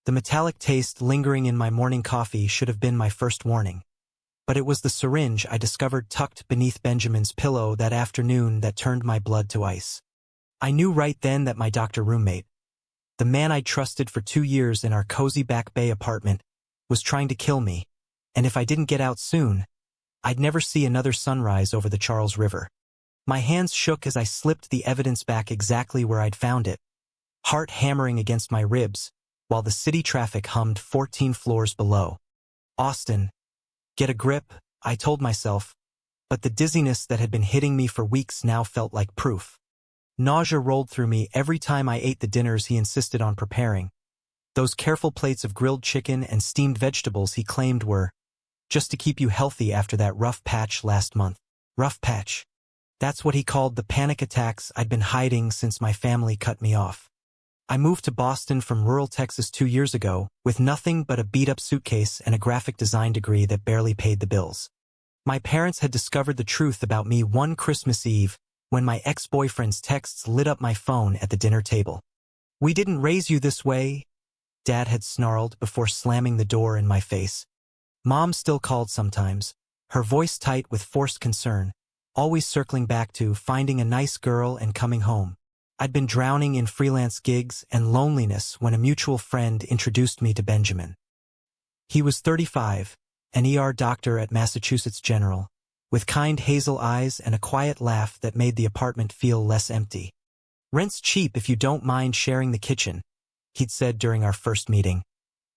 The metallic taste lingering in my morning coffee should have been my first warning. But it was the syringe I discovered tucked beneath Benjamin's pillow that afternoon that turned my blood to ice. I knew right then that my doctor roommate, the man I'd trusted for 2 years in our cozy Back Bay apartment, was trying to kill me, and if I didn't get out soon, I'd never see another sunrise over the Charles River. My hands shook as I slipped the evidence back exactly where I'd found it, heart hammering against my ribs, while the city traffic hummed 14 floors below. Austin, get a grip, I told myself, but the dizziness that had been hitting me for weeks now felt like proof. Nausea rolled through me every time I ate the dinners he insisted on preparing. Those careful plates of grilled chicken and steamed vegetables he claimed were just to keep you healthy after that rough patch last month. Rough patch. That's what he called the panic attacks I'd been hiding since my family cut me off. I moved to Boston from rural Texas 2 years ago with nothing but a beat-up suitcase and a graphic design degree that barely paid the bills. My parents had discovered the truth about me one Christmas Eve when my ex-boyfriend's texts lit up my phone at the dinner table. "We didn't raise you this way," Dad had snarled before slamming the door in my face. Mom still called sometimes, her voice tight with forced concern, always circling back to finding a nice girl and coming home. I'd been drowning in freelance gigs and loneliness when a mutual friend introduced me to Benjamin. He was 35, an ER doctor at Massachusetts General, with kind hazel eyes and a quiet laugh that made the apartment feel less empty. "Rent's cheap if you don't mind sharing the kitchen," he'd said during our first meeting,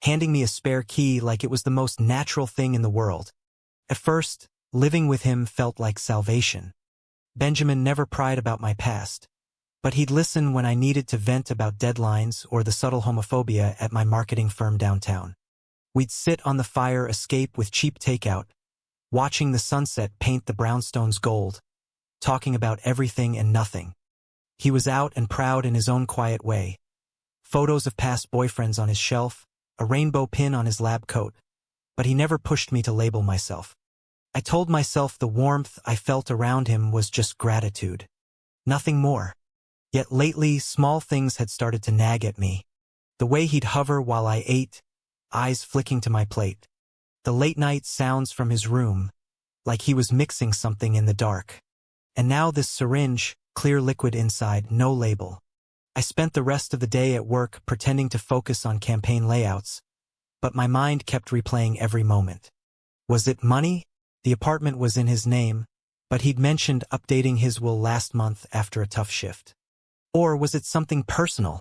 handing me a spare key like it was the most natural thing in the world. At first, living with him felt like salvation. Benjamin never pried about my past, but he'd listen when I needed to vent about deadlines or the subtle homophobia at my marketing firm downtown. We'd sit on the fire escape with cheap takeout, watching the sunset paint the brownstones gold, talking about everything and nothing. He was out and proud in his own quiet way. Photos of past boyfriends on his shelf, a rainbow pin on his lab coat, but he never pushed me to label myself. I told myself the warmth I felt around him was just gratitude. Nothing more. Yet lately, small things had started to nag at me. The way he'd hover while I ate, eyes flicking to my plate. The late-night sounds from his room, like he was mixing something in the dark. And now this syringe, clear liquid inside, no label. I spent the rest of the day at work pretending to focus on campaign layouts, but my mind kept replaying every moment. Was it money? The apartment was in his name, but he'd mentioned updating his will last month after a tough shift. Or was it something personal?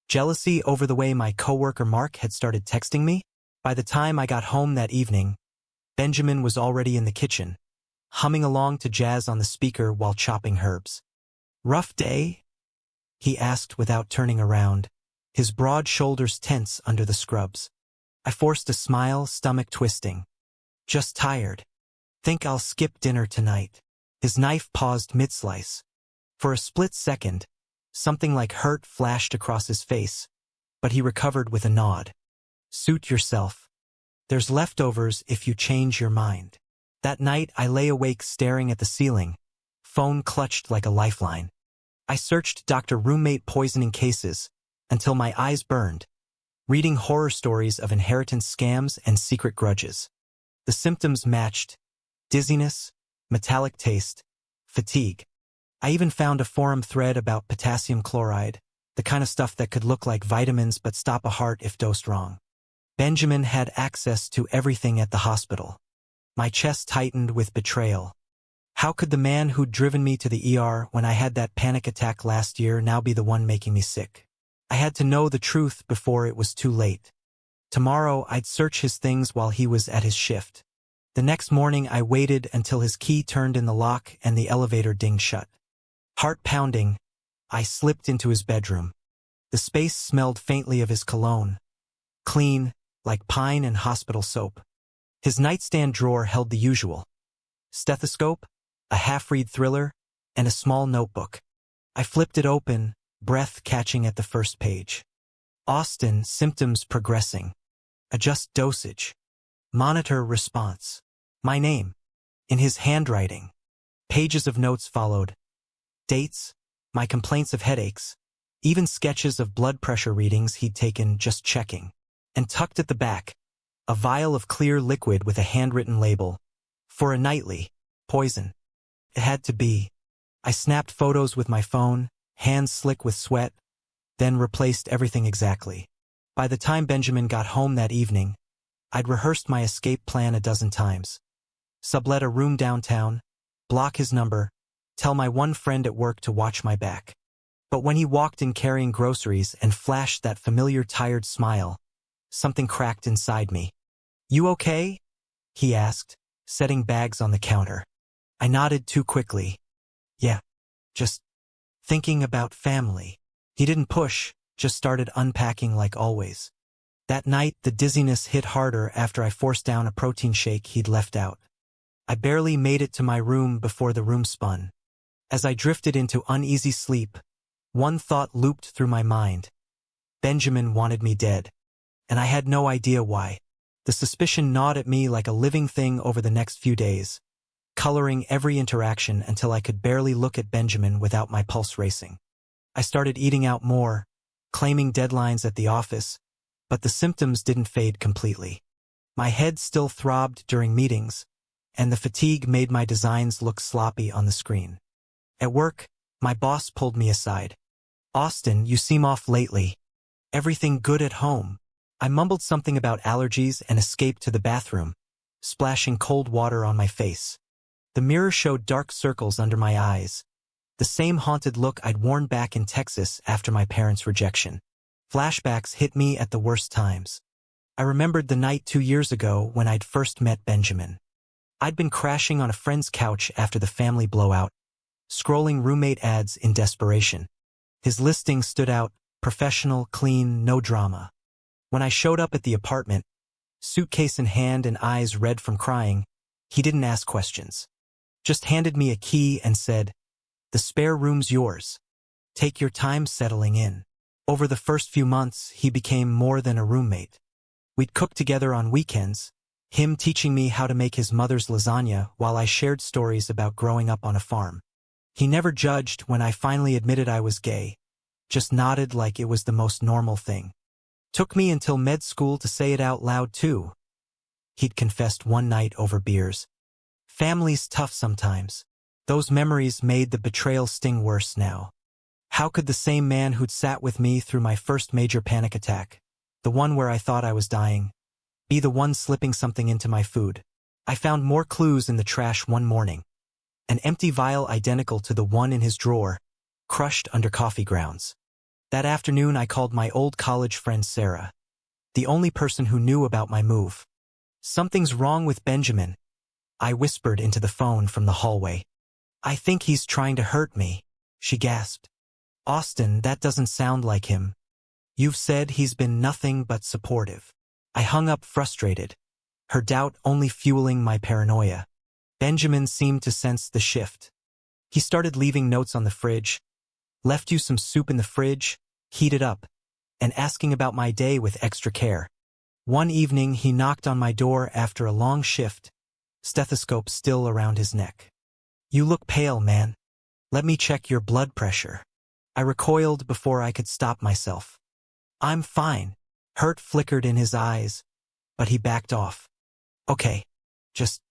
Jealousy over the way my coworker Mark had started texting me? By the time I got home that evening, Benjamin was already in the kitchen, humming along to jazz on the speaker while chopping herbs. "Rough day?" he asked without turning around, his broad shoulders tense under the scrubs. I forced a smile, stomach twisting. "Just tired. Think I'll skip dinner tonight." His knife paused mid-slice. For a split second, something like hurt flashed across his face, but he recovered with a nod. "Suit yourself. There's leftovers if you change your mind." That night I lay awake staring at the ceiling, phone clutched like a lifeline. I searched Dr. Roommate poisoning cases until my eyes burned, reading horror stories of inheritance scams and secret grudges. The symptoms matched: dizziness, metallic taste, fatigue. I even found a forum thread about potassium chloride, the kind of stuff that could look like vitamins but stop a heart if dosed wrong. Benjamin had access to everything at the hospital. My chest tightened with betrayal. How could the man who'd driven me to the ER when I had that panic attack last year now be the one making me sick? I had to know the truth before it was too late. Tomorrow I'd search his things while he was at his shift. The next morning I waited until his key turned in the lock and the elevator dinged shut. Heart pounding, I slipped into his bedroom. The space smelled faintly of his cologne. Clean, like pine and hospital soap. His nightstand drawer held the usual: stethoscope, a half-read thriller, and a small notebook. I flipped it open, breath catching at the first page. Austin, symptoms progressing. Adjust dosage. Monitor response. My name. In his handwriting. Pages of notes followed. Dates, my complaints of headaches, even sketches of blood pressure readings he'd taken just checking. And tucked at the back, a vial of clear liquid with a handwritten label. For a nightly. Poison. It had to be. I snapped photos with my phone, hands slick with sweat, then replaced everything exactly. By the time Benjamin got home that evening, I'd rehearsed my escape plan a dozen times. Sublet a room downtown, block his number, tell my one friend at work to watch my back. But when he walked in carrying groceries and flashed that familiar tired smile, something cracked inside me. "You okay?" he asked, setting bags on the counter. I nodded too quickly. "Yeah, just thinking about family." He didn't push, just started unpacking like always. That night, the dizziness hit harder after I forced down a protein shake he'd left out. I barely made it to my room before the room spun. As I drifted into uneasy sleep, one thought looped through my mind. Benjamin wanted me dead, and I had no idea why. The suspicion gnawed at me like a living thing over the next few days, coloring every interaction until I could barely look at Benjamin without my pulse racing. I started eating out more, claiming deadlines at the office, but the symptoms didn't fade completely. My head still throbbed during meetings, and the fatigue made my designs look sloppy on the screen. At work, my boss pulled me aside. "Austin, you seem off lately. Everything good at home?" I mumbled something about allergies and escaped to the bathroom, splashing cold water on my face. The mirror showed dark circles under my eyes, the same haunted look I'd worn back in Texas after my parents' rejection. Flashbacks hit me at the worst times. I remembered the night 2 years ago when I'd first met Benjamin. I'd been crashing on a friend's couch after the family blowout, scrolling roommate ads in desperation. His listing stood out, professional, clean, no drama. When I showed up at the apartment, suitcase in hand and eyes red from crying, he didn't ask questions. Just handed me a key and said, "The spare room's yours. Take your time settling in." Over the first few months, he became more than a roommate. We'd cook together on weekends, him teaching me how to make his mother's lasagna while I shared stories about growing up on a farm. He never judged when I finally admitted I was gay, just nodded like it was the most normal thing. Took me until med school to say it out loud too. He'd confessed one night over beers. Family's tough sometimes. Those memories made the betrayal sting worse now. How could the same man who'd sat with me through my first major panic attack, the one where I thought I was dying, be the one slipping something into my food? I found more clues in the trash one morning. An empty vial identical to the one in his drawer, crushed under coffee grounds. That afternoon I called my old college friend Sarah, the only person who knew about my move. "Something's wrong with Benjamin," I whispered into the phone from the hallway. "I think he's trying to hurt me," she gasped. "Austin, that doesn't sound like him. You've said he's been nothing but supportive." I hung up frustrated, her doubt only fueling my paranoia. Benjamin seemed to sense the shift. He started leaving notes on the fridge, "Left you some soup in the fridge, heat it up," and asking about my day with extra care. One evening he knocked on my door after a long shift, stethoscope still around his neck. "You look pale, man. Let me check your blood pressure." I recoiled before I could stop myself. "I'm fine." Hurt flickered in his eyes, but he backed off. "Okay, just,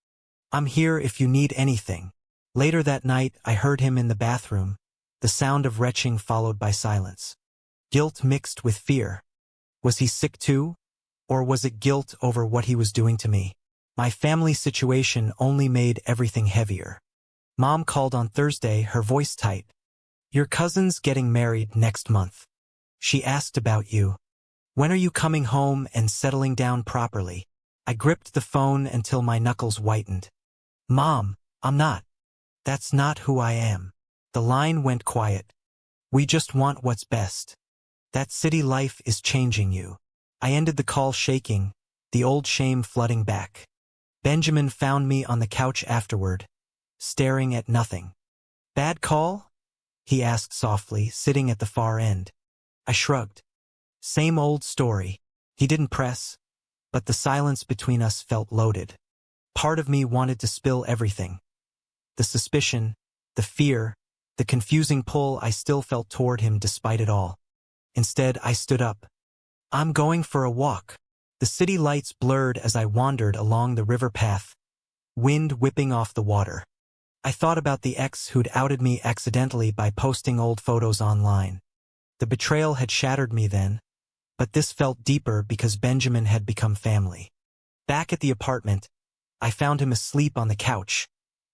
I'm here if you need anything." Later that night, I heard him in the bathroom, the sound of retching followed by silence. Guilt mixed with fear. Was he sick too? Or was it guilt over what he was doing to me? My family situation only made everything heavier. Mom called on Thursday, her voice tight. "Your cousin's getting married next month. She asked about you. When are you coming home and settling down properly?" I gripped the phone until my knuckles whitened. "Mom, I'm not. That's not who I am." The line went quiet. "We just want what's best. That city life is changing you." I ended the call shaking, the old shame flooding back. Benjamin found me on the couch afterward, staring at nothing. "Bad call?" he asked softly, sitting at the far end. I shrugged. Same old story. He didn't press, but the silence between us felt loaded. Part of me wanted to spill everything. The suspicion, the fear, the confusing pull I still felt toward him despite it all. Instead, I stood up. "I'm going for a walk." The city lights blurred as I wandered along the river path, wind whipping off the water. I thought about the ex who'd outed me accidentally by posting old photos online. The betrayal had shattered me then, but this felt deeper because Benjamin had become family. Back at the apartment, I found him asleep on the couch,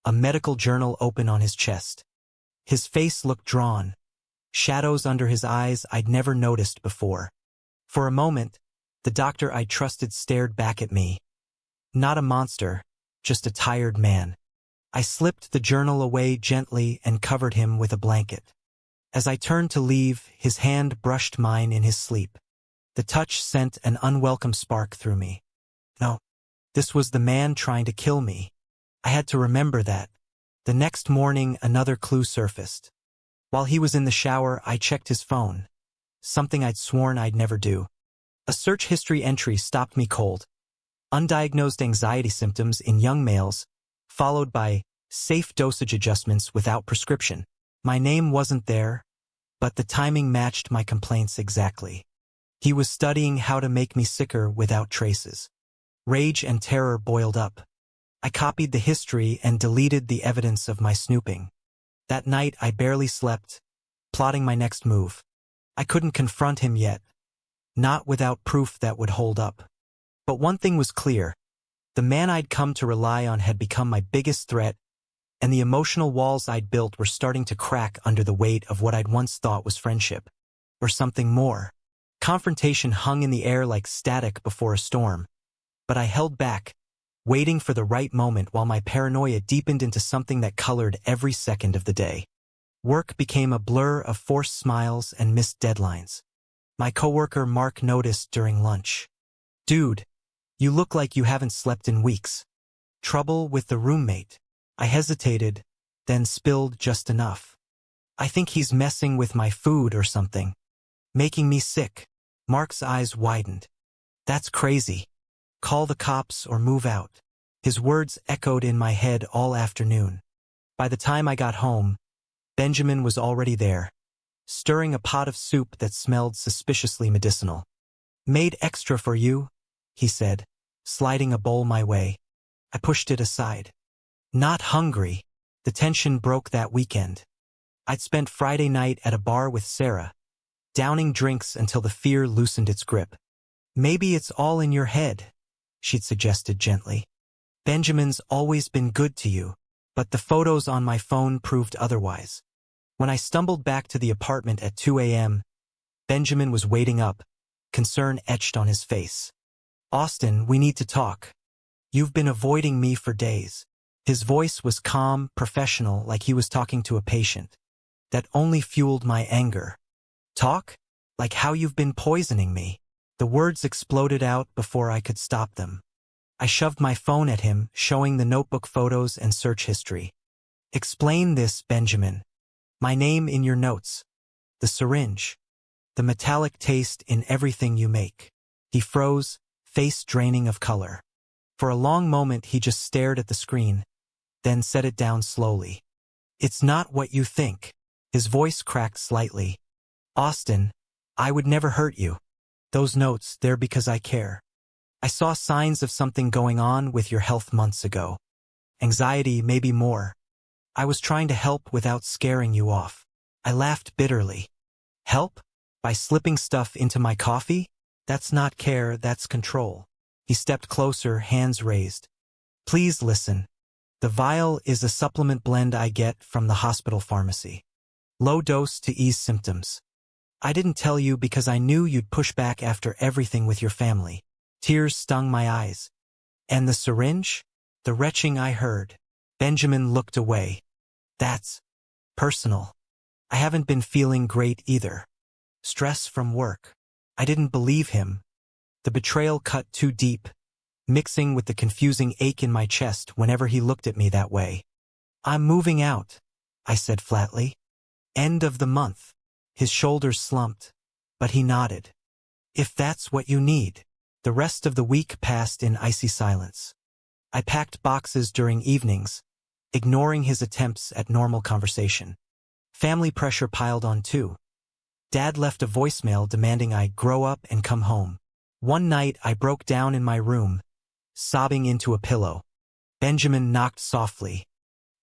a medical journal open on his chest. His face looked drawn, shadows under his eyes I'd never noticed before. For a moment, the doctor I trusted stared back at me. Not a monster, just a tired man. I slipped the journal away gently and covered him with a blanket. As I turned to leave, his hand brushed mine in his sleep. The touch sent an unwelcome spark through me. No, this was the man trying to kill me. I had to remember that. The next morning, another clue surfaced. While he was in the shower, I checked his phone. Something I'd sworn I'd never do. A search history entry stopped me cold. Undiagnosed anxiety symptoms in young males, followed by safe dosage adjustments without prescription. My name wasn't there, but the timing matched my complaints exactly. He was studying how to make me sicker without traces. Rage and terror boiled up. I copied the history and deleted the evidence of my snooping. That night I barely slept, plotting my next move. I couldn't confront him yet, not without proof that would hold up. But one thing was clear. The man I'd come to rely on had become my biggest threat, and the emotional walls I'd built were starting to crack under the weight of what I'd once thought was friendship. Or something more. Confrontation hung in the air like static before a storm. But I held back, waiting for the right moment while my paranoia deepened into something that colored every second of the day. Work became a blur of forced smiles and missed deadlines. My coworker Mark noticed during lunch. "Dude, you look like you haven't slept in weeks. Trouble with the roommate?" I hesitated, then spilled just enough. "I think he's messing with my food or something. Making me sick." Mark's eyes widened. "That's crazy. Call the cops or move out." His words echoed in my head all afternoon. By the time I got home, Benjamin was already there, stirring a pot of soup that smelled suspiciously medicinal. "Made extra for you," he said, sliding a bowl my way. I pushed it aside. Not hungry. The tension broke that weekend. I'd spent Friday night at a bar with Sarah, downing drinks until the fear loosened its grip. "Maybe it's all in your head," she'd suggested gently. "Benjamin's always been good to you." But the photos on my phone proved otherwise. When I stumbled back to the apartment at 2 a.m., Benjamin was waiting up, concern etched on his face. "Austin, we need to talk. You've been avoiding me for days." His voice was calm, professional, like he was talking to a patient. That only fueled my anger. "Talk? Like how you've been poisoning me." The words exploded out before I could stop them. I shoved my phone at him, showing the notebook photos and search history. "Explain this, Benjamin. My name in your notes. The syringe. The metallic taste in everything you make." He froze, face draining of color. For a long moment he just stared at the screen, then set it down slowly. "It's not what you think." His voice cracked slightly. "Austin, I would never hurt you. Those notes, they're because I care. I saw signs of something going on with your health months ago. Anxiety, maybe more. I was trying to help without scaring you off." I laughed bitterly. "Help? By slipping stuff into my coffee? That's not care, that's control." He stepped closer, hands raised. "Please listen. The vial is a supplement blend I get from the hospital pharmacy. Low dose to ease symptoms. I didn't tell you because I knew you'd push back after everything with your family." Tears stung my eyes. "And the syringe?" The retching I heard. Benjamin looked away. "That's personal. I haven't been feeling great either. Stress from work." I didn't believe him. The betrayal cut too deep, mixing with the confusing ache in my chest whenever he looked at me that way. "I'm moving out," I said flatly. "End of the month." His shoulders slumped, but he nodded. "If that's what you need." The rest of the week passed in icy silence. I packed boxes during evenings, ignoring his attempts at normal conversation. Family pressure piled on too. Dad left a voicemail demanding I grow up and come home. One night I broke down in my room, sobbing into a pillow. Benjamin knocked softly.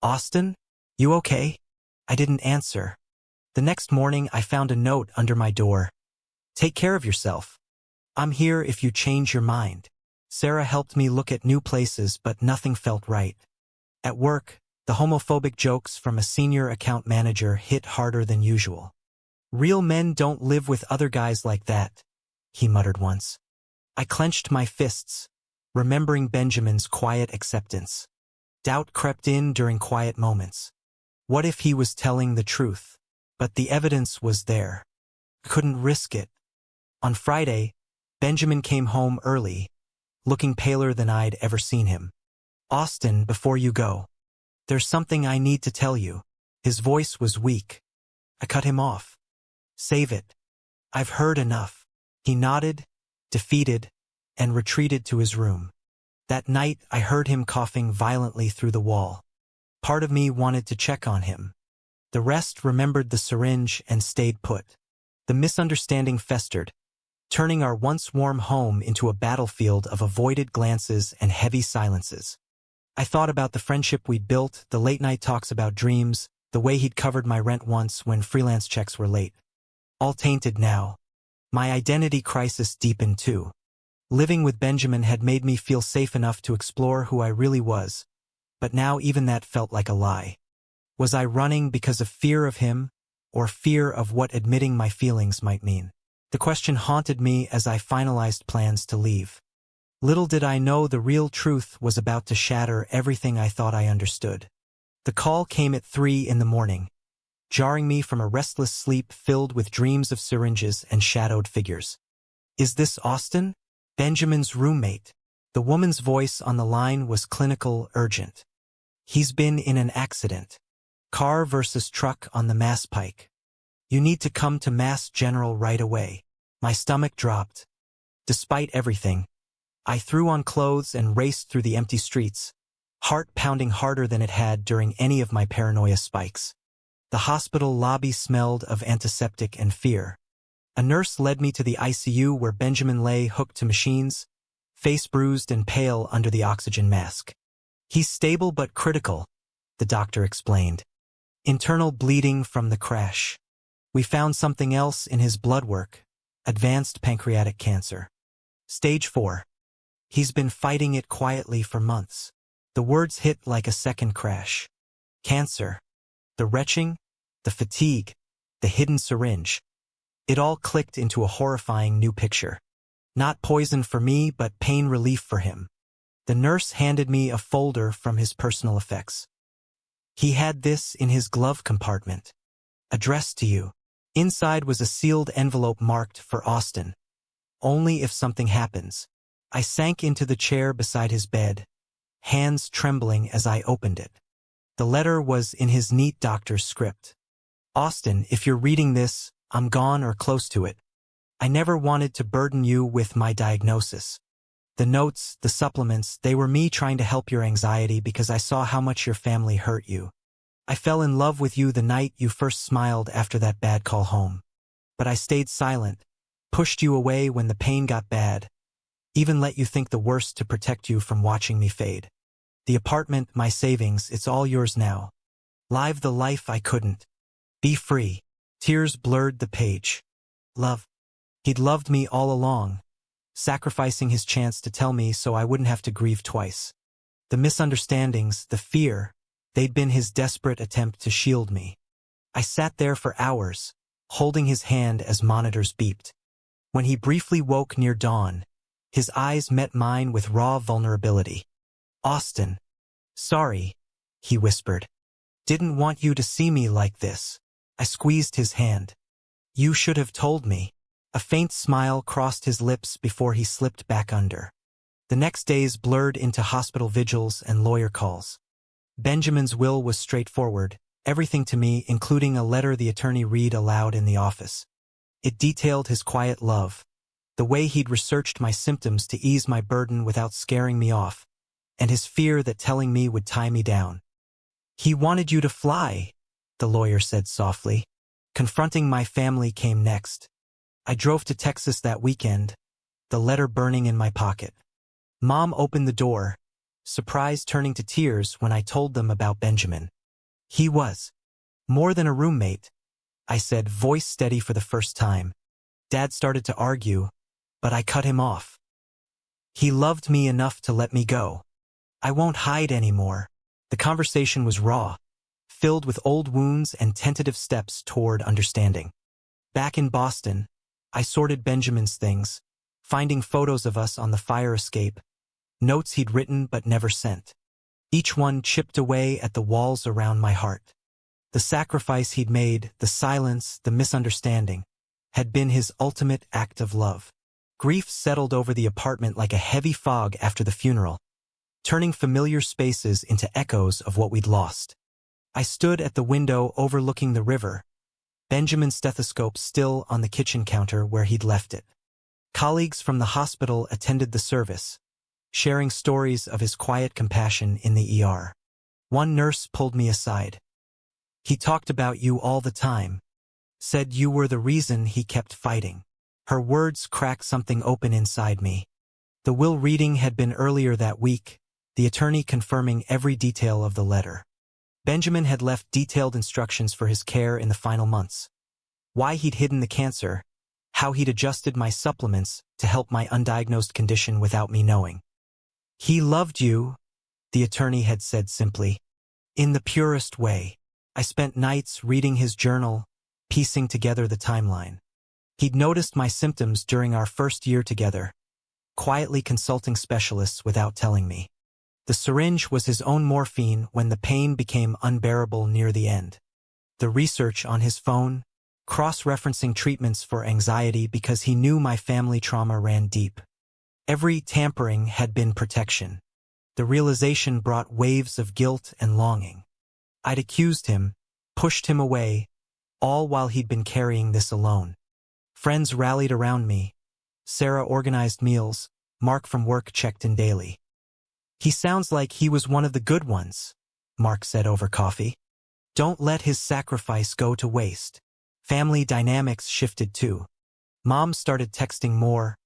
"Austin? You okay?" I didn't answer. The next morning I found a note under my door. "Take care of yourself. I'm here if you change your mind." Sarah helped me look at new places, but nothing felt right. At work, the homophobic jokes from a senior account manager hit harder than usual. "Real men don't live with other guys like that," he muttered once. I clenched my fists, remembering Benjamin's quiet acceptance. Doubt crept in during quiet moments. What if he was telling the truth? But the evidence was there. Couldn't risk it. On Friday, Benjamin came home early, looking paler than I'd ever seen him. "Austin, before you go, there's something I need to tell you." His voice was weak. I cut him off. "Save it. I've heard enough." He nodded, defeated, and retreated to his room. That night I heard him coughing violently through the wall. Part of me wanted to check on him. The rest remembered the syringe and stayed put. The misunderstanding festered, turning our once warm home into a battlefield of avoided glances and heavy silences. I thought about the friendship we'd built, the late-night talks about dreams, the way he'd covered my rent once when freelance checks were late. All tainted now. My identity crisis deepened too. Living with Benjamin had made me feel safe enough to explore who I really was, but now even that felt like a lie. Was I running because of fear of him, or fear of what admitting my feelings might mean? The question haunted me as I finalized plans to leave. Little did I know the real truth was about to shatter everything I thought I understood. The call came at 3 in the morning, jarring me from a restless sleep filled with dreams of syringes and shadowed figures. "Is this Austin?" Benjamin's roommate. The woman's voice on the line was clinical, urgent. "He's been in an accident. Car versus truck on the Mass Pike. You need to come to Mass General right away." My stomach dropped. Despite everything, I threw on clothes and raced through the empty streets, heart pounding harder than it had during any of my paranoia spikes. The hospital lobby smelled of antiseptic and fear. A nurse led me to the ICU where Benjamin lay hooked to machines, face bruised and pale under the oxygen mask. "He's stable but critical," the doctor explained. "Internal bleeding from the crash. We found something else in his blood work, advanced pancreatic cancer. Stage 4. He's been fighting it quietly for months." The words hit like a second crash. Cancer. The retching, the fatigue, the hidden syringe. It all clicked into a horrifying new picture. Not poison for me, but pain relief for him. The nurse handed me a folder from his personal effects. "He had this in his glove compartment. Addressed to you." Inside was a sealed envelope marked for Austin. "Only if something happens." I sank into the chair beside his bed, hands trembling as I opened it. The letter was in his neat doctor's script. "Austin, if you're reading this, I'm gone or close to it. I never wanted to burden you with my diagnosis. The notes, the supplements, they were me trying to help your anxiety because I saw how much your family hurt you. I fell in love with you the night you first smiled after that bad call home. But I stayed silent, pushed you away when the pain got bad, even let you think the worst to protect you from watching me fade. The apartment, my savings, it's all yours now. Live the life I couldn't. Be free." Tears blurred the page. Love. He'd loved me all along, sacrificing his chance to tell me so I wouldn't have to grieve twice. The misunderstandings, the fear, they'd been his desperate attempt to shield me. I sat there for hours, holding his hand as monitors beeped. When he briefly woke near dawn, his eyes met mine with raw vulnerability. "Austin. Sorry," he whispered. "Didn't want you to see me like this." I squeezed his hand. "You should have told me." A faint smile crossed his lips before he slipped back under. The next days blurred into hospital vigils and lawyer calls. Benjamin's will was straightforward, everything to me, including a letter the attorney read aloud in the office. It detailed his quiet love, the way he'd researched my symptoms to ease my burden without scaring me off, and his fear that telling me would tie me down. "He wanted you to fly," the lawyer said softly. Confronting my family came next. I drove to Texas that weekend, the letter burning in my pocket. Mom opened the door, surprise turning to tears when I told them about Benjamin. He was more than a roommate, I said, voice steady for the first time. Dad started to argue, but I cut him off. He loved me enough to let me go. I won't hide anymore. The conversation was raw, filled with old wounds and tentative steps toward understanding. Back in Boston, I sorted Benjamin's things, finding photos of us on the fire escape, notes he'd written but never sent. Each one chipped away at the walls around my heart. The sacrifice he'd made, the silence, the misunderstanding, had been his ultimate act of love. Grief settled over the apartment like a heavy fog after the funeral, turning familiar spaces into echoes of what we'd lost. I stood at the window overlooking the river, Benjamin's stethoscope still on the kitchen counter where he'd left it. Colleagues from the hospital attended the service, sharing stories of his quiet compassion in the ER. One nurse pulled me aside. He talked about you all the time, said you were the reason he kept fighting. Her words cracked something open inside me. The will reading had been earlier that week, the attorney confirming every detail of the letter. Benjamin had left detailed instructions for his care in the final months. Why he'd hidden the cancer, how he'd adjusted my supplements to help my undiagnosed condition without me knowing. He loved you, the attorney had said simply, in the purest way. I spent nights reading his journal, piecing together the timeline. He'd noticed my symptoms during our first year together, quietly consulting specialists without telling me. The syringe was his own morphine when the pain became unbearable near the end. The research on his phone, cross-referencing treatments for anxiety because he knew my family trauma ran deep. Every tampering had been protection. The realization brought waves of guilt and longing. I'd accused him, pushed him away, all while he'd been carrying this alone. Friends rallied around me. Sarah organized meals, Mark from work checked in daily. He sounds like he was one of the good ones, Mark said over coffee. Don't let his sacrifice go to waste. Family dynamics shifted too. Mom started texting more,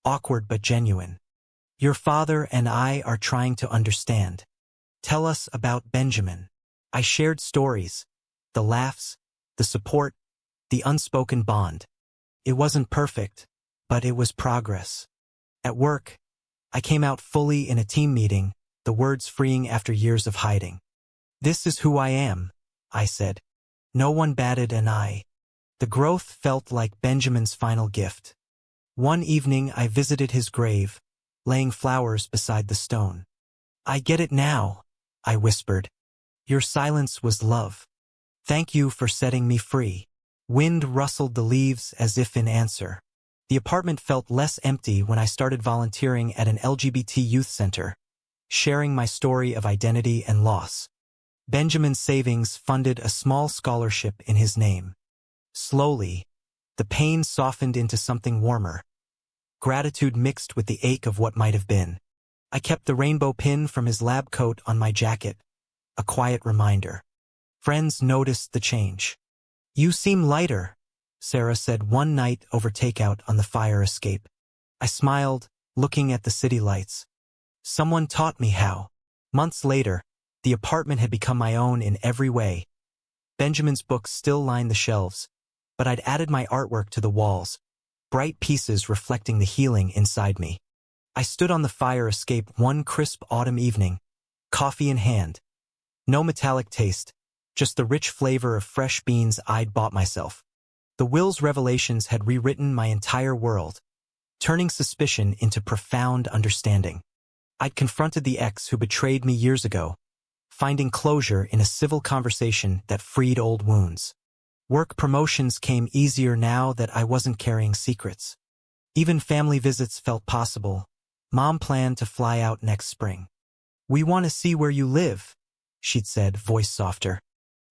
awkward but genuine. Your father and I are trying to understand. Tell us about Benjamin. I shared stories, the laughs, the support, the unspoken bond. It wasn't perfect, but it was progress. At work, I came out fully in a team meeting, the words freeing after years of hiding. This is who I am, I said. No one batted an eye. The growth felt like Benjamin's final gift. One evening I visited his grave, laying flowers beside the stone. I get it now, I whispered. Your silence was love. Thank you for setting me free. Wind rustled the leaves as if in answer. The apartment felt less empty when I started volunteering at an LGBT youth center, sharing my story of identity and loss. Benjamin's savings funded a small scholarship in his name. Slowly, the pain softened into something warmer. Gratitude mixed with the ache of what might have been. I kept the rainbow pin from his lab coat on my jacket, a quiet reminder. Friends noticed the change. You seem lighter, Sarah said one night over takeout on the fire escape. I smiled, looking at the city lights. Someone taught me how. Months later, the apartment had become my own in every way. Benjamin's books still lined the shelves, but I'd added my artwork to the walls, bright pieces reflecting the healing inside me. I stood on the fire escape one crisp autumn evening, coffee in hand. No metallic taste, just the rich flavor of fresh beans I'd bought myself. The will's revelations had rewritten my entire world, turning suspicion into profound understanding. I'd confronted the ex who betrayed me years ago, finding closure in a civil conversation that freed old wounds. Work promotions came easier now that I wasn't carrying secrets. Even family visits felt possible. Mom planned to fly out next spring. We want to see where you live, she'd said, voice softer.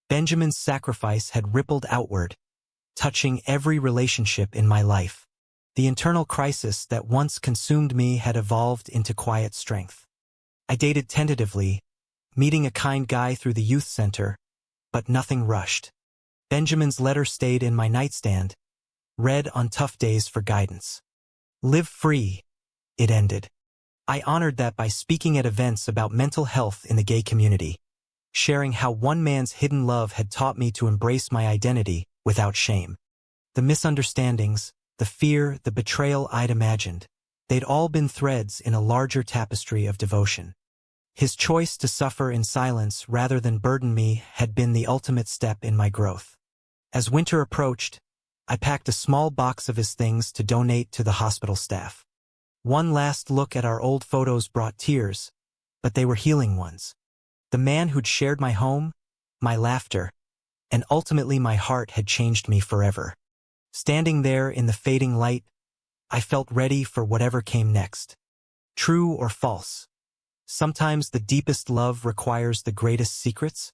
Benjamin's sacrifice had rippled outward, touching every relationship in my life. The internal crisis that once consumed me had evolved into quiet strength. I dated tentatively, meeting a kind guy through the youth center, but nothing rushed. Benjamin's letter stayed in my nightstand, read on tough days for guidance. Live free, it ended. I honored that by speaking at events about mental health in the gay community, sharing how one man's hidden love had taught me to embrace my identity without shame. The misunderstandings, the fear, the betrayal I'd imagined, they'd all been threads in a larger tapestry of devotion. His choice to suffer in silence rather than burden me had been the ultimate step in my growth. As winter approached, I packed a small box of his things to donate to the hospital staff. One last look at our old photos brought tears, but they were healing ones. The man who'd shared my home, my laughter, and ultimately my heart had changed me forever. Standing there in the fading light, I felt ready for whatever came next. True or false? Sometimes the deepest love requires the greatest secrets.